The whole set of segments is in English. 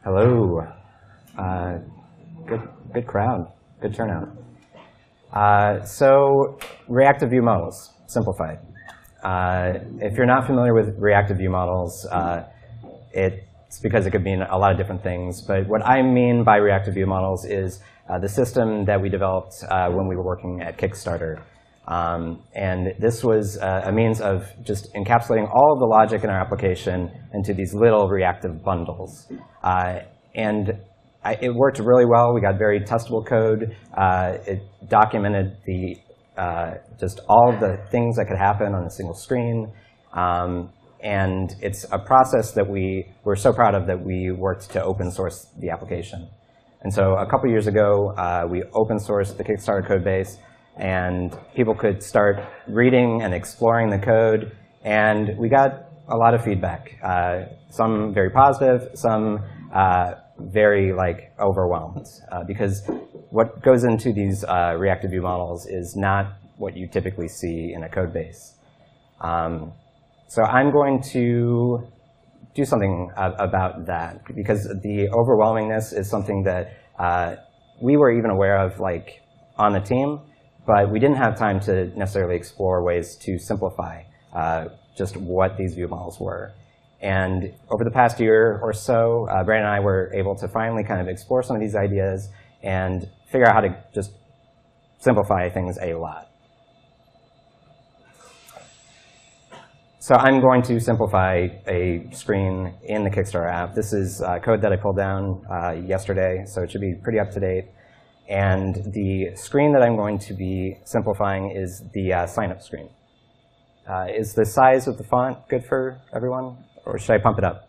Hello. Good crowd. Good turnout. So reactive view models, simplified. If you're not familiar with reactive view models, it's because it could mean a lot of different things. But what I mean by reactive view models is the system that we developed when we were working at Kickstarter. And this was a means of just encapsulating all of the logic in our application into these little reactive bundles. It worked really well. We got very testable code. It documented just all of the things that could happen on a single screen. And it's a process that we're so proud of that we worked to open source the application. And so a couple years ago, we open sourced the Kickstarter code base, and people could start reading and exploring the code. And we got a lot of feedback, some very positive, some very overwhelmed, because what goes into these reactive view models is not what you typically see in a code base. So I'm going to do something about that, because the overwhelmingness is something that we were even aware of on the team, but we didn't have time to necessarily explore ways to simplify just what these view models were. And over the past year or so, Brandon and I were able to finally kind of explore some of these ideas and figure out how to just simplify things a lot. So I'm going to simplify a screen in the Kickstarter app. This is code that I pulled down yesterday, so it should be pretty up to date. And the screen that I'm going to be simplifying is the sign-up screen. Is the size of the font good for everyone, or should I pump it up?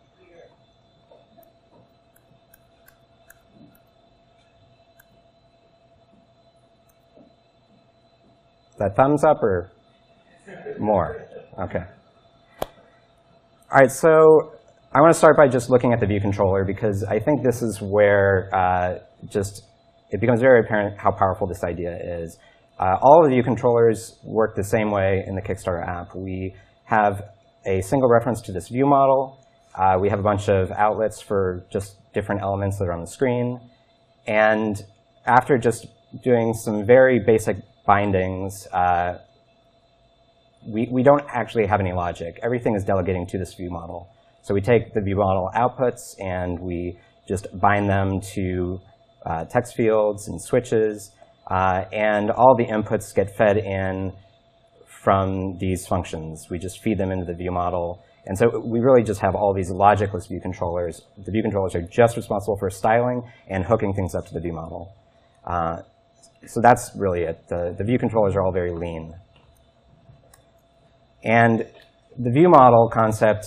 Is that thumbs up or more? OK. All right, so I want to start by just looking at the view controller, because I think this is where it becomes very apparent how powerful this idea is. All of the view controllers work the same way in the Kickstarter app. We have a single reference to this view model. We have a bunch of outlets for just different elements that are on the screen. And after just doing some very basic bindings, we don't actually have any logic. Everything is delegating to this view model. So we take the view model outputs, and we just bind them to text fields and switches. And all the inputs get fed in from these functions. We just feed them into the view model. And so we really just have all these logicless view controllers. The view controllers are just responsible for styling and hooking things up to the view model. So that's really it. The view controllers are all very lean. And the view model concept,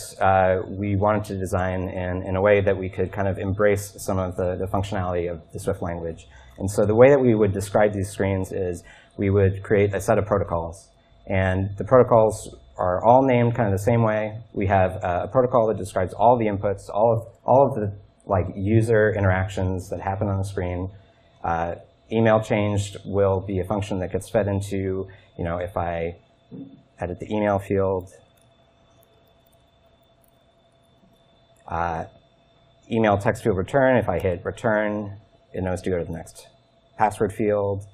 we wanted to design in a way that we could kind of embrace some of the functionality of the Swift language. And so the way that we would describe these screens is we would create a set of protocols. And the protocols are all named kind of the same way. We have a protocol that describes all the inputs, all of the user interactions that happen on the screen. Email changed will be a function that gets fed into, if I edit the email field. Email text field return, if I hit return, it knows to go to the next password field.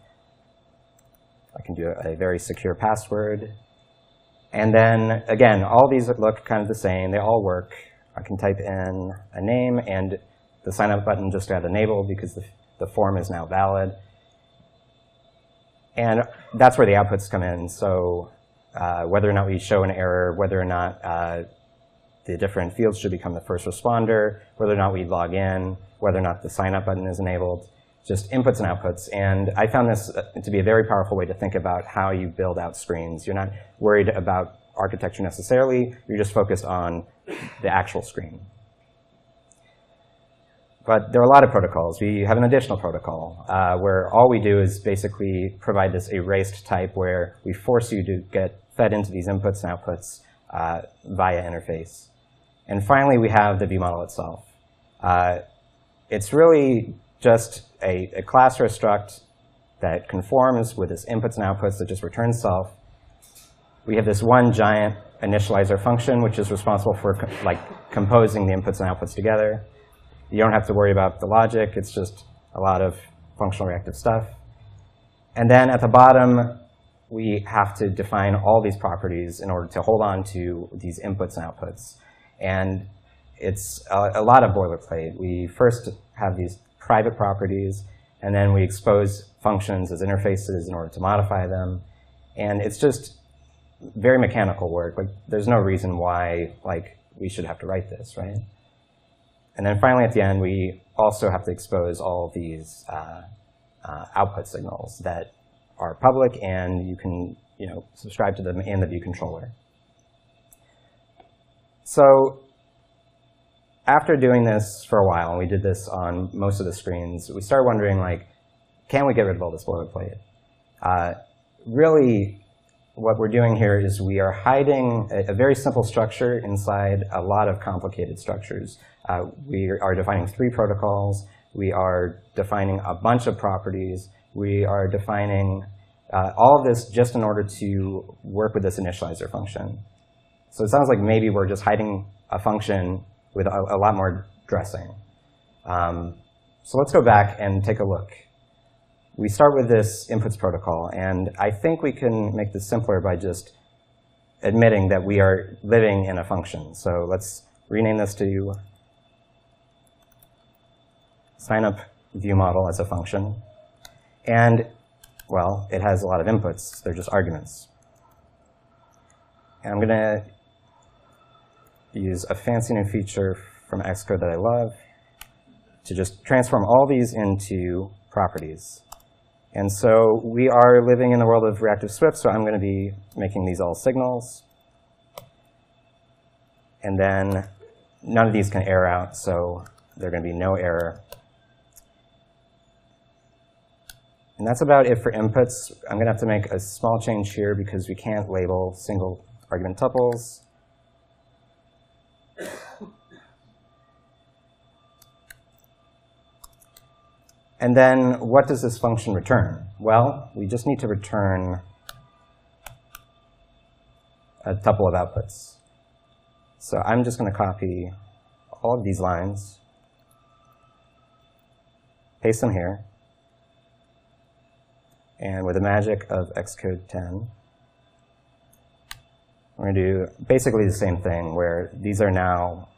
I can do a very secure password. And then, again, all these look kind of the same. They all work. I can type in a name, and the sign up button just got enabled because the form is now valid. And that's where the outputs come in. So whether or not we show an error, whether or not the different fields should become the first responder, whether or not we log in, whether or not the sign up button is enabled, just inputs and outputs. And I found this to be a very powerful way to think about how you build out screens. You're not worried about architecture necessarily. You're just focused on the actual screen. But there are a lot of protocols. We have an additional protocol where all we do is basically provide this erased type where we force you to get fed into these inputs and outputs via interface. And finally, we have the view model itself. It's really just a class or a struct that conforms with its inputs and outputs that just returns self. We have this one giant initializer function, which is responsible for composing the inputs and outputs together. You don't have to worry about the logic. It's just a lot of functional reactive stuff. And then at the bottom, we have to define all these properties in order to hold on to these inputs and outputs. And it's a lot of boilerplate. We first have these private properties, and then we expose functions as interfaces in order to modify them. And it's just very mechanical work. Like, there's no reason why we should have to write this, right? And then finally, at the end, we also have to expose all of these output signals that are public, and you can subscribe to them in the view controller. So after doing this for a while, and we did this on most of the screens, we started wondering, can we get rid of all this boilerplate? Really, what we're doing here is we are hiding a very simple structure inside a lot of complicated structures. We are defining 3 protocols. We are defining a bunch of properties. We are defining all of this just in order to work with this initializer function. So it sounds like maybe we're just hiding a function with a lot more dressing. So let's go back and take a look. We start with this inputs protocol, and I think we can make this simpler by just admitting that we are living in a function. So let's rename this to sign up view model as a function. And, well, it has a lot of inputs. They're just arguments. And I'm going to use a fancy new feature from Xcode that I love to just transform all these into properties. And so we are living in the world of reactive Swift, so I'm going to be making these all signals. And then none of these can error out, so there's going to be no error. And that's about it for inputs. I'm going to have to make a small change here because we can't label single argument tuples. And then what does this function return? Well, we just need to return a tuple of outputs. So I'm just going to copy all of these lines, paste them here, and with the magic of Xcode 10, we're going to do basically the same thing, where these are now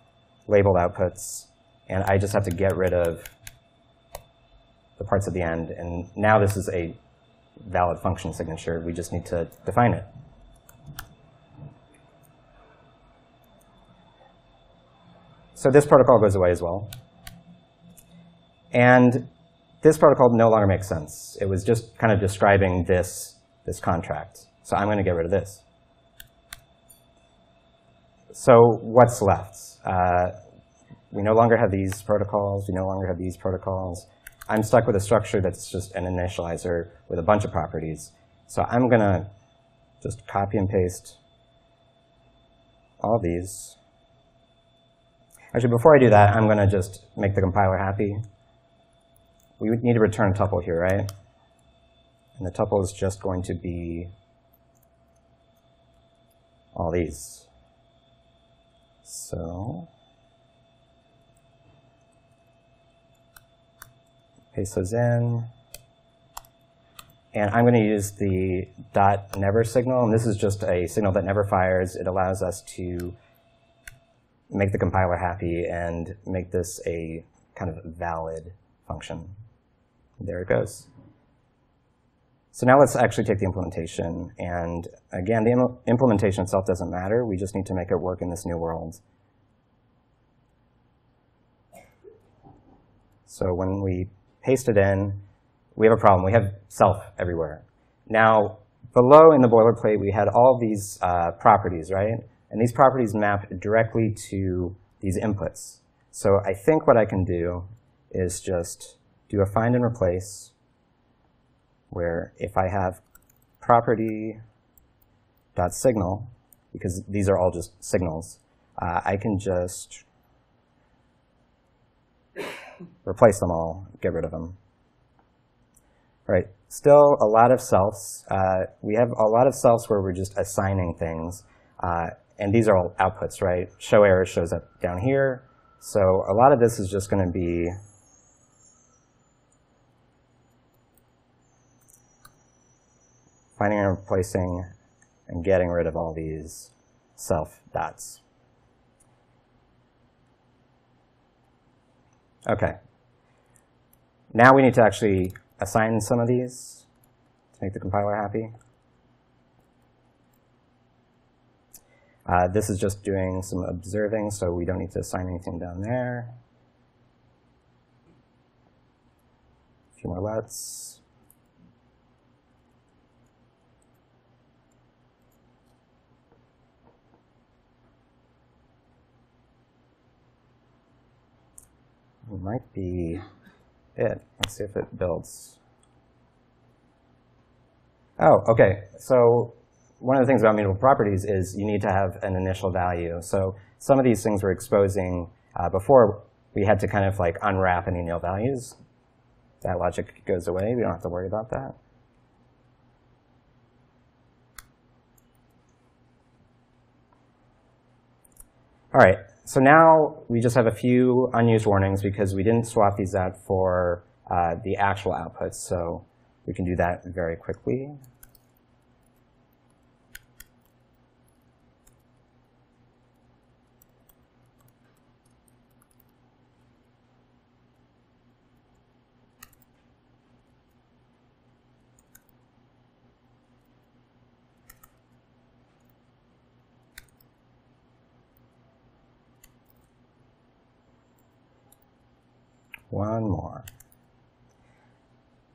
labeled outputs, and I just have to get rid of the parts at the end. And now this is a valid function signature. We just need to define it. So this protocol goes away as well. And this protocol no longer makes sense. It was just kind of describing this contract. So I'm going to get rid of this. So what's left? We no longer have these protocols. We no longer have these protocols. I'm stuck with a structure that's just an initializer with a bunch of properties. So I'm going to just copy and paste all these. Actually, before I do that, I'm going to just make the compiler happy. We would need to return a tuple here, right? And the tuple is just going to be all these. So paste those in. And I'm going to use the .never signal. And this is just a signal that never fires. It allows us to make the compiler happy and make this a kind of valid function. There it goes. So now let's actually take the implementation. And again, the implementation itself doesn't matter. We just need to make it work in this new world. So when we paste it in, we have a problem. We have self everywhere. Now, below in the boilerplate, we had all these properties, right? And these properties map directly to these inputs. So I think what I can do is just do a find and replace, where if I have property.signal, because these are all just signals, I can just replace them all, get rid of them. All right, still a lot of selfs. We have a lot of selfs where we're just assigning things. And these are all outputs, right? Show error shows up down here. So a lot of this is just going to be finding and replacing and getting rid of all these self dots. Okay. Now we need to actually assign some of these to make the compiler happy. This is just doing some observing, so we don't need to assign anything down there. A few more lets. Might be it. Let's see if it builds. Oh, okay. So one of the things about mutable properties is you need to have an initial value. So some of these things we're exposing before we had to kind of like unwrap any nil values. That logic goes away. We don't have to worry about that. All right. So now we just have a few unused warnings because we didn't swap these out for the actual outputs. So we can do that very quickly. One more.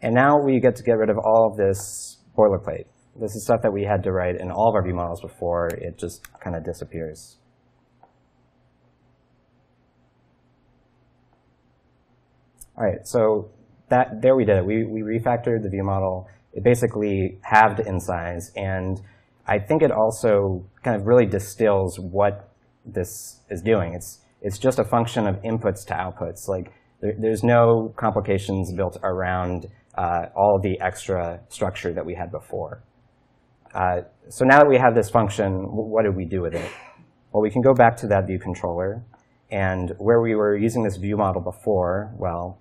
And now we get to get rid of all of this boilerplate. This is stuff that we had to write in all of our view models before. It just kind of disappears. All right, so there we did it. We refactored the view model. It basically halved in size. And I think it also kind of really distills what this is doing. It's just a function of inputs to outputs. Like, there's no complications built around all the extra structure that we had before. So now that we have this function, what do we do with it? Well, we can go back to that view controller. And where we were using this view model before, well,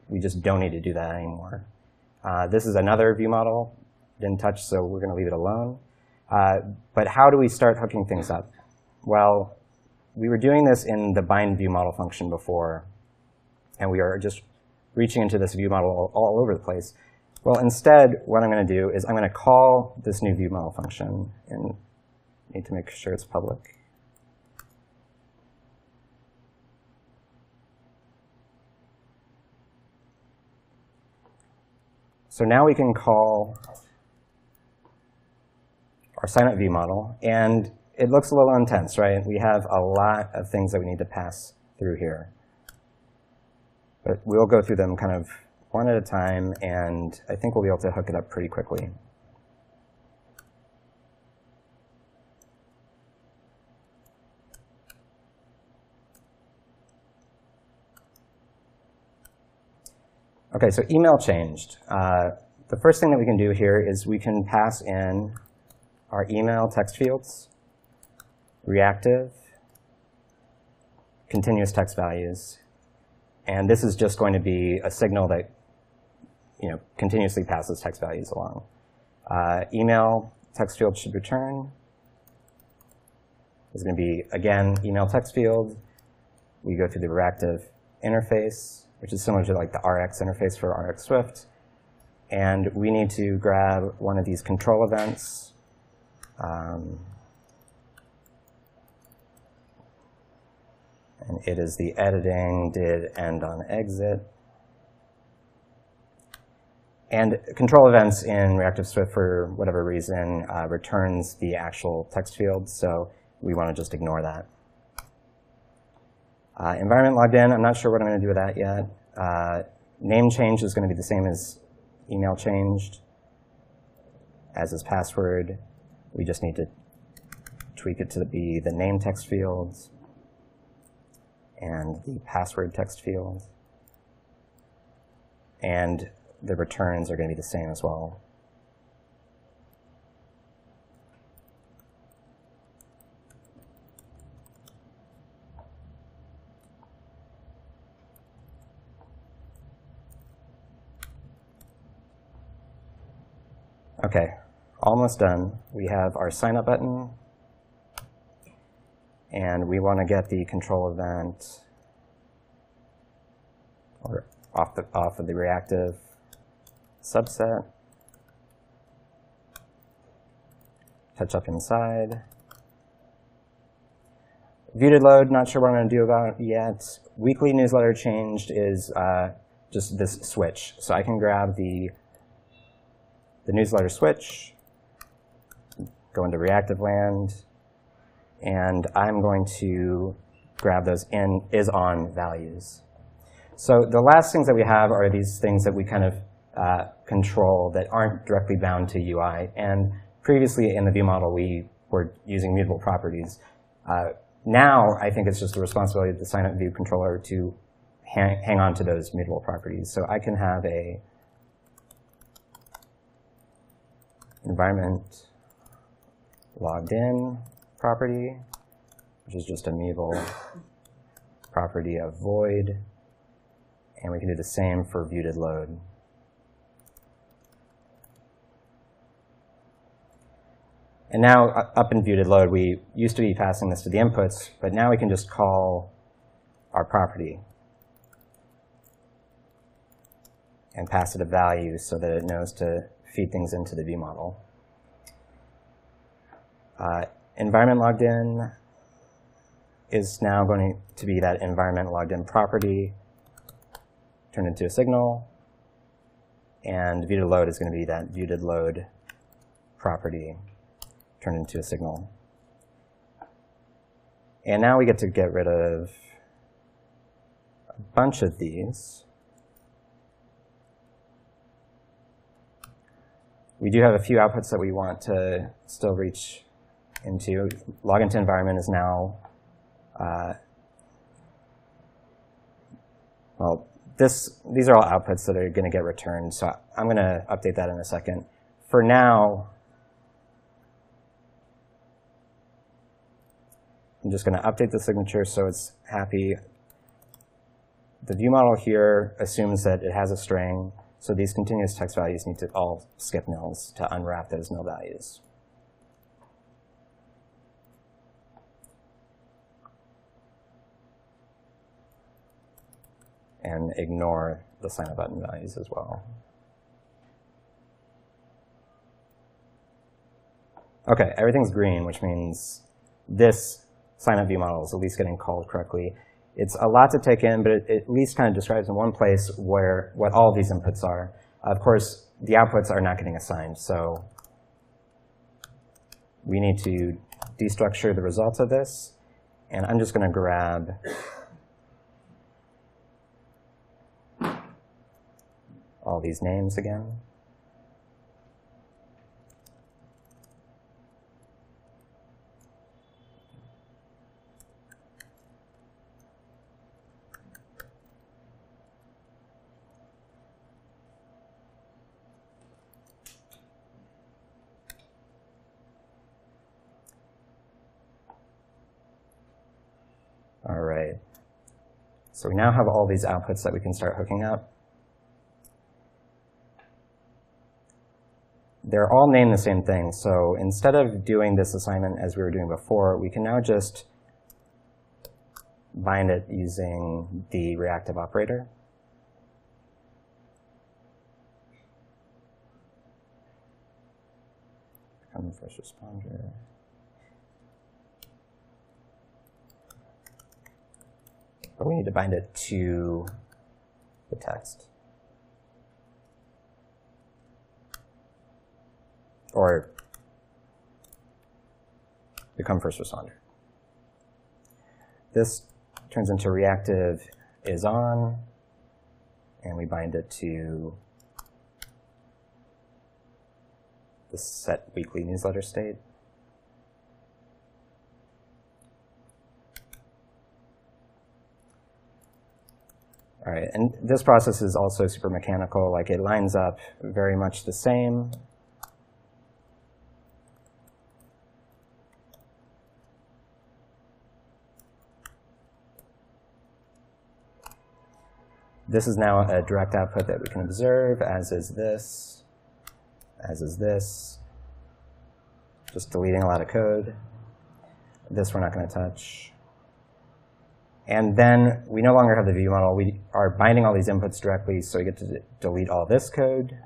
we just don't need to do that anymore. This is another view model. Didn't touch, so we're going to leave it alone. But how do we start hooking things up? Well, we were doing this in the bind view model function before. And we are just reaching into this view model all over the place. Well, instead, what I'm going to do is I'm going to call this new view model function, and need to make sure it's public. So now we can call our signup view model, and it looks a little intense, right? We have a lot of things that we need to pass through here. But we'll go through them kind of one at a time, and I think we'll be able to hook it up pretty quickly. OK, so email changed. The first thing that we can do here is we can pass in our email text fields, reactive, continuous text values. And this is just going to be a signal that continuously passes text values along. Email text field should return. There's going to be, again, email text field. We go through the reactive interface, which is similar to like the RX interface for RX Swift. And we need to grab one of these control events. And it is the editing did end on exit. And control events in Reactive Swift, for whatever reason, returns the actual text field. So we want to just ignore that. Environment logged in, I'm not sure what I'm going to do with that yet. Name change is going to be the same as email changed, as is password. We just need to tweak it to be the name text fields and the password text field. And the returns are going to be the same as well. OK, almost done. We have our sign up button. And we want to get the control event or off of the reactive subset. Touch up inside. View load, not sure what I'm going to do about it yet. Weekly newsletter changed is just this switch. So I can grab the newsletter switch, go into reactive land, and I'm going to grab those is on values. So the last things that we have are these things that we kind of control that aren't directly bound to UI. And previously in the view model, we were using mutable properties. Now, I think it's just the responsibility of the sign-up view controller to hang on to those mutable properties. So I can have a environment logged in property, which is just a mutable property of void. And we can do the same for viewed load. And now up in viewed load, we used to be passing this to the inputs, but now we can just call our property and pass it a value so that it knows to feed things into the view model. Environment logged in is now going to be that environment logged in property turned into a signal. And viewed load is going to be that viewed load property turned into a signal. And now we get to get rid of a bunch of these. We do have a few outputs that we want to still reach into. Log into environment is now, well, these are all outputs that are going to get returned. So I'm going to update that in a second. For now, I'm just going to update the signature so it's happy. The view model here assumes that it has a string. So these continuous text values need to all skip nils to unwrap those nil values. And ignore the sign up button values as well. OK, everything's green, which means this sign up view model is at least getting called correctly. It's a lot to take in, but it at least kind of describes in one place what all of these inputs are. Of course, the outputs are not getting assigned, so we need to destructure the results of this. And I'm just going to grab all these names again. All right. So we now have all these outputs that we can start hooking up. They're all named the same thing. So instead of doing this assignment as we were doing before, we can now just bind it using the reactive operator. Become first responder. But we need to bind it to the text. Or become first responder. This turns into reactive is on, and we bind it to the set weekly newsletter state. All right, and this process is also super mechanical. Like, it lines up very much the same. This is now a direct output that we can observe, as is this, as is this. Just deleting a lot of code. This we're not going to touch. And then we no longer have the view model. We are binding all these inputs directly, so we get to delete all this code.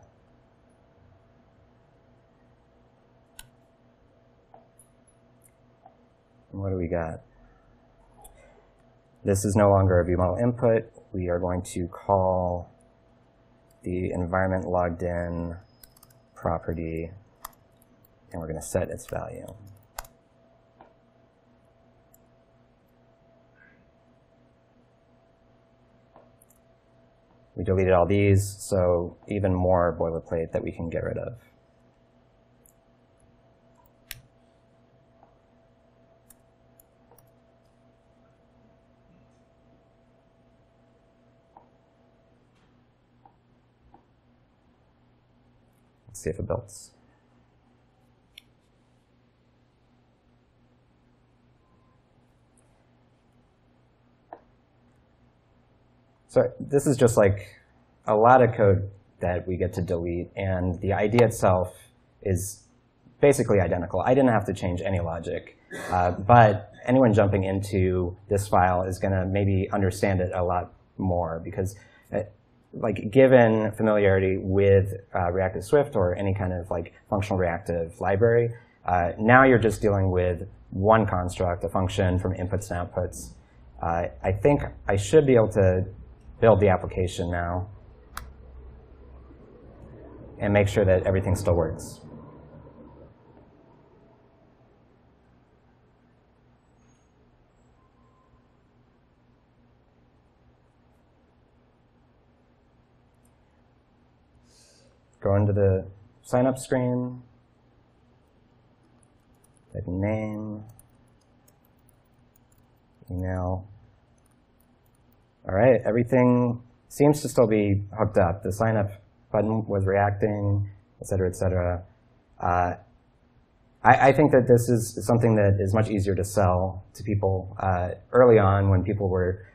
And what do we got? This is no longer a view model input. We are going to call the environment logged in property, and we're going to set its value. We deleted all these, so even more boilerplate that we can get rid of. Let's see if it builds. So this is just like a lot of code that we get to delete, and the idea itself is basically identical. I didn't have to change any logic, but anyone jumping into this file is going to maybe understand it a lot more because, like, given familiarity with Reactive Swift or any kind of like functional reactive library, now you're just dealing with one construct, a function from inputs and outputs. I think I should be able to build the application now and make sure that everything still works. Go into the sign up screen, type name, email. All right, everything seems to still be hooked up. The sign up button was reacting, et cetera, et cetera. I think that this is something that is much easier to sell to people early on when people were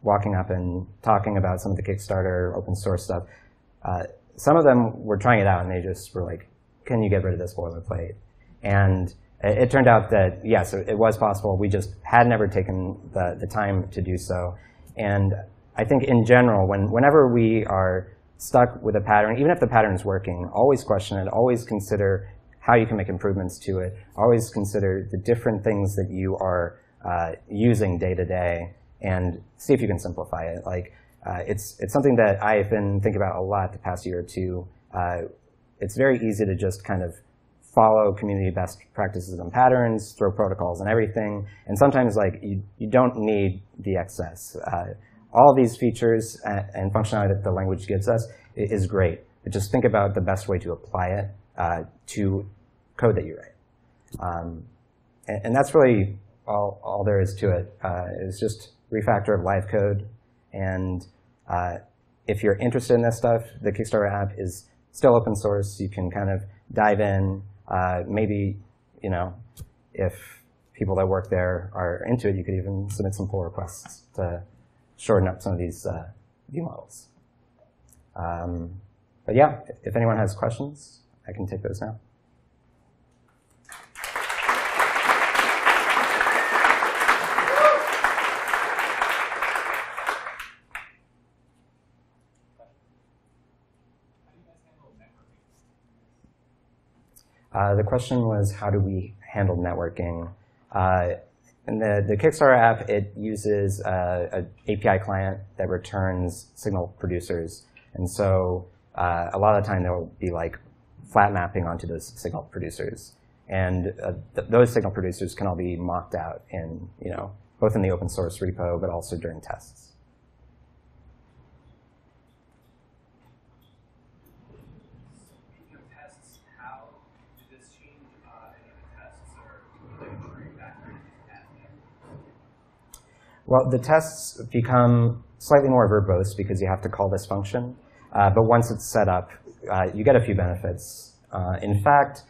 walking up and talking about some of the Kickstarter open source stuff. Some of them were trying it out, and they just were like, can you get rid of this boilerplate? And it turned out that, yes, it was possible. We just had never taken the time to do so. And I think in general, whenever we are stuck with a pattern, even if the pattern is working, always question it, always consider how you can make improvements to it, always consider the different things that you are using day to day, and see if you can simplify it. Like, it's something that I've been thinking about a lot the past year or two. It's very easy to just kind of follow community best practices and patterns, throw protocols and everything, and sometimes like you don't need the excess. All these features and functionality that the language gives us is great, but just think about the best way to apply it to code that you write. And that's really all there is to it. It's just refactor of live code. And if you're interested in this stuff, the Kickstarter app is still open source. You can kind of dive in. Maybe, you know, if people that work there are into it, you could even submit some pull requests to shorten up some of these view models. But yeah, if anyone has questions, I can take those now. The question was, how do we handle networking? In the Kickstarter app, it uses an API client that returns signal producers. And so a lot of the time, there will be like flat mapping onto those signal producers. And those signal producers can all be mocked out in, you know, both in the open source repo, but also during tests. Well, the tests become slightly more verbose because you have to call this function. But once it's set up, you get a few benefits. In fact,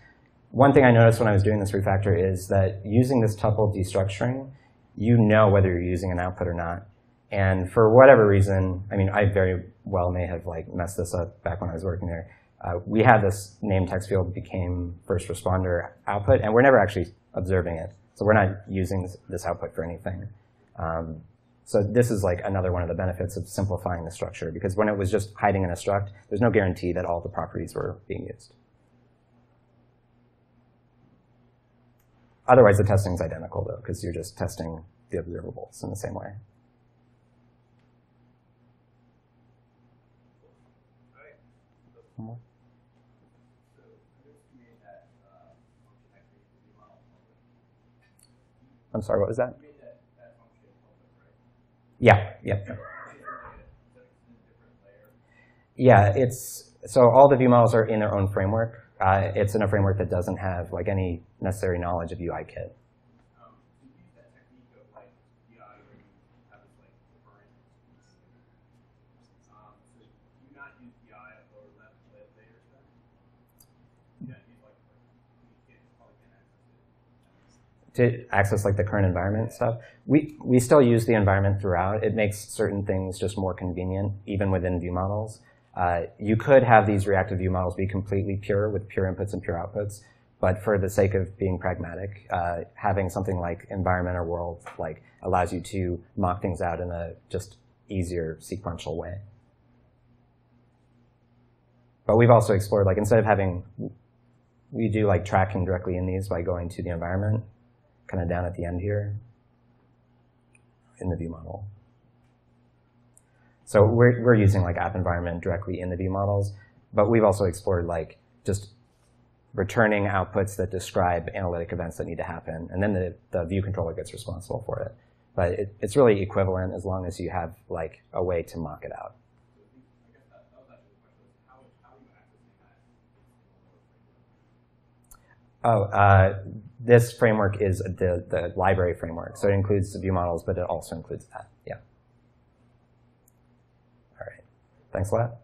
one thing I noticed when I was doing this refactor is that using this tuple destructuring, you know whether you're using an output or not. And for whatever reason, I mean, I very well may have like messed this up back when I was working there. We had this name text field became first responder output, and we're never actually observing it. So we're not using this output for anything. So this is like another one of the benefits of simplifying the structure, because when it was just hiding in a struct, there's no guarantee that all the properties were being used. Otherwise, the testing is identical, though, because you're just testing the observables in the same way. I'm sorry, what was that? Yeah, yeah. Yeah, so all the view models are in their own framework. It's in a framework that doesn't have like any necessary knowledge of UIKit. To access like the current environment stuff. We still use the environment throughout. It makes certain things just more convenient, even within view models. You could have these reactive view models be completely pure with pure inputs and pure outputs, but for the sake of being pragmatic, having something like environment or world like allows you to mock things out in a just easier sequential way. But we've also explored, like instead of having, we do like tracking directly in these by going to the environment, kind of down at the end here in the view model. So we're using like app environment directly in the view models, but we've also explored like just returning outputs that describe analytic events that need to happen, and then the view controller gets responsible for it. But it's really equivalent as long as you have like a way to mock it out. This framework is the library framework. So it includes the view models, but it also includes that. Yeah. All right. Thanks a lot.